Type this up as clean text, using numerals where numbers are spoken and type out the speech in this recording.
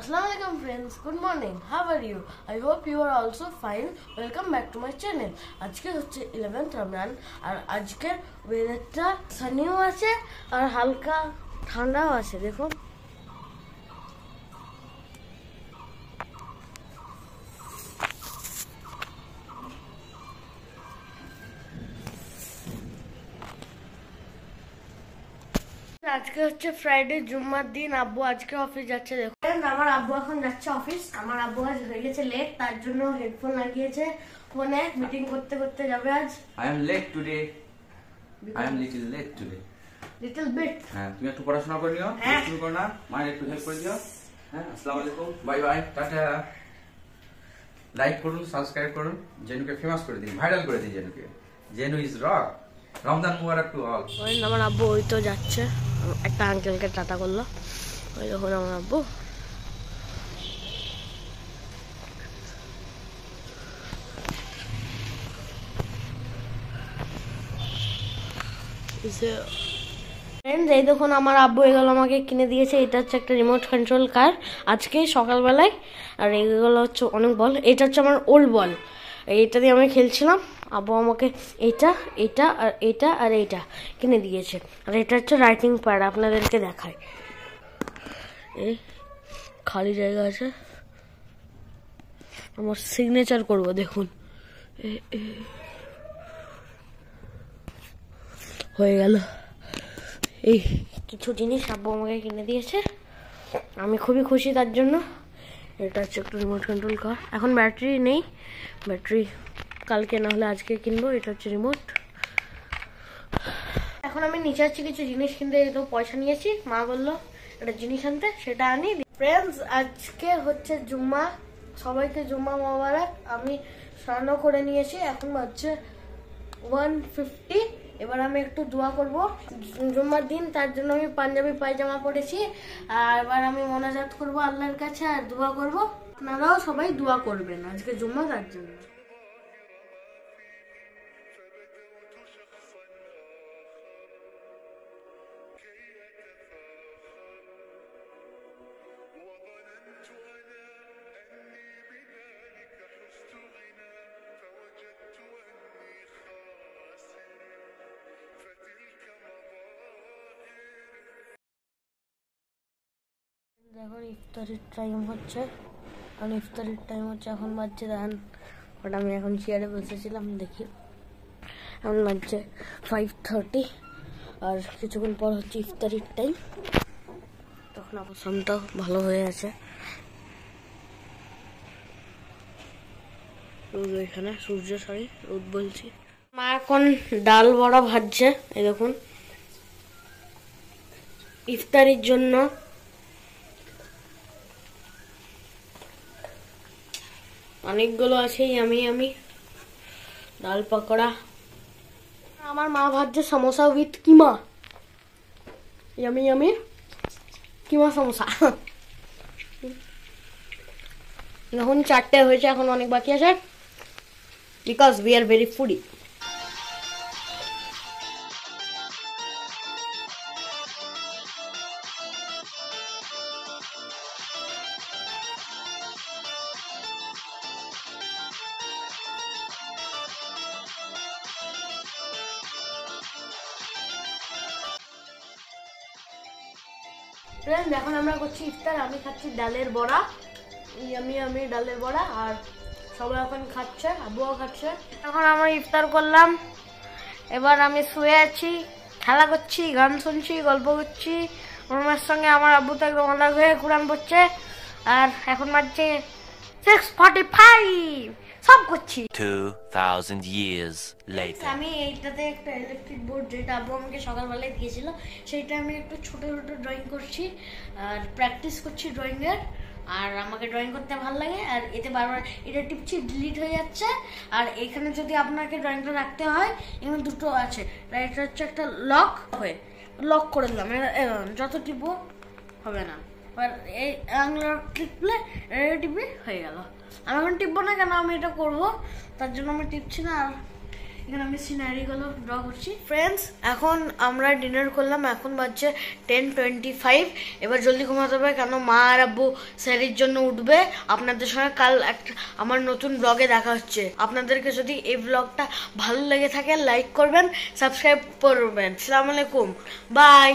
Assalamualaikum friends, good morning. How are you? I hope you are also fine. Welcome back to my channel. আজকে হচ্ছে 11th Ramzan আর আজকের ওয়েদারটা Sanyo আছে আর হালকা ঠান্ডাও আছে দেখুন। আজকে হচ্ছে ফ্রাইডে জুম্মার দিন। আব্বু আজকে অফিস যাচ্ছে। দেখুন আমার আব্বু এখন যাচ্ছে অফিস। আমার আব্বু আজ হয়ে গেছে লেট, তার জন্য হেডফোন লাগিয়েছে ফোনে, মিটিং করতে করতে যাবে আজ। I am late today. I am little late today. Little bit. হ্যাঁ, তুমি একটু পড়াশোনা করে নিও, শুরু করো না, মায়ের একটু হেল্প করে দিও। হ্যাঁ, আসসালামু আলাইকুম, বাই বাই, টাটা। লাইক করুন, সাবস্ক্রাইব করুন, জেনুকে ফেমাস করে দিন, ভাইরাল করে দিন জেনুকে। Jenu is rock. রমজান মুবারক টু অল। আমার আব্বু ওই তো যাচ্ছে, একটা আঙ্কেলকে টাটা করলো। ওই দেখুন আমার আব্বু। এই দেখুন আমার আব্বু এগুলো আমাকে কিনে দিয়েছে। এটা হচ্ছে একটা রিমোট কন্ট্রোল কার আজকে সকালবেলায়। আর এগুলো হচ্ছে অনেক বল। এটা হচ্ছে আমার ওল্ড বল, এইটা দিয়ে আমি খেলছিলাম। আব্বু আমাকে এইটা এইটা আর এইটা আর এইটা কিনে দিয়েছে। আর এটা হচ্ছে রাইটিং প্যাড, আপনাদেরকে দেখায়। এই খালি জায়গা আছে, আমার সিগনেচার করব দেখুন। হয়ে গেল। এই কিছু জিনিস আব্বু আমাকে কিনে দিয়েছে, আমি খুবই খুশি তার জন্য। এটা হচ্ছে একটা রিমোট কন্ট্রোল কার। এখন ব্যাটারি নেই, ব্যাটারি কালকে না হলে আজকে কিনবো। এটা হচ্ছে রিমোট। এখন আমি নিচে যাচ্ছি কিছু জিনিস কিনতে। তো পয়সা নিয়েছি, মা বললো একটা জিনিস আনতে, সেটা আনি। ফ্রেন্ডস আজকে হচ্ছে জুম্মা, সবাইকে জুম্মা মোবারক। আমি স্নানও করে নিয়েছি, এখন হচ্ছে 1:50। এবার আমি একটু দোয়া করব জুম্মার দিন, তার জন্য আমি পাঞ্জাবি পায়জামা পরেছি। আর এবার আমি মোনাজাত করব আল্লাহর কাছে আর দোয়া করব। আপনারাও সবাই দোয়া করবেন আজকে জুম্মা, তার জন্য। এখন ইফতারির টাইম হচ্ছে, এখন বাজছে দেখেন। বাট আমি এখন চেয়ারে বসেছিলাম, দেখি এখন বাজছে 5:30। আর কিছুক্ষণ পর হচ্ছে ইফতারির টাইম। তখন অবস্থানটাও ভালো হয়ে আছে। রোদ এখানে, সূর্য সরি রোদ বলছি। মা এখন ডাল বড়া ভাজছে, এই দেখুন ইফতারির জন্য। অনেকগুলো আছে, আমি ডাল পকোড়া। আমার মা ভাজছে সমোসা উইথ কিমা। আমি কিমা সমোসা। এখন 4টে হয়েছে, এখন অনেক বাকি আছে, because we are very foodie. এখন আমরা করছি ইফতার। আমি খাচ্ছি ডালের বড়া, আমি ডালের বড়া। আর সবাই এখন খাচ্ছে, আব্বুও খাচ্ছে। এখন আমরা ইফতার করলাম। এবার আমি শুয়ে আছি, খেলা করছি, গান শুনছি, গল্প করছি। ওর সঙ্গে আমার আব্বু তো একদম আলাদা হয়ে কোরআন পড়ছে। আর এখন বাজছে 6:45, সব করছি। 2000 years later. আমি এইটাতে একটা ইলেকট্রিক বোর্ড, যেটা আব্বু আমাকে সকালবেলায় দিয়েছিল, সেইটা আমি একটু ছোট ছোট ড্রয়িং করছি আর প্র্যাকটিস করছি ড্রয়িং এর। আর আমাকে ড্রয়িং করতে ভালো লাগে। আর এতে বারবার এটা টিপছি, ডিলিট হয়ে যাচ্ছে। আর এখানে যদি আপনাকে ড্রয়িংটা রাখতে হয়, এখানে দুটো আছে। এটা হচ্ছে একটা লক করে দিলাম। যত টিপবো হবে না। আর এই আঙুলের টিপলে টিপে হয়ে গেল। আমি এখন টিপবো না, কেন আমি এটা করবো তার জন্য আমি টিপছি না। আর এখানে আমি সিনারিগুলো ড্র করছি। ফ্রেন্ডস, এখন আমরা ডিনার করলাম, এখন বাজছে 10:25। এবার জলদি ঘুমাতে হবে, কেন মা আর আব্বু স্যারির জন্য উঠবে। আপনাদের সঙ্গে কাল একটা আমার নতুন ব্লগে দেখা হচ্ছে। আপনাদেরকে যদি এই ব্লগটা ভালো লেগে থাকে লাইক করবেন, সাবস্ক্রাইব করবেন। আসসালামু আলাইকুম, বাই।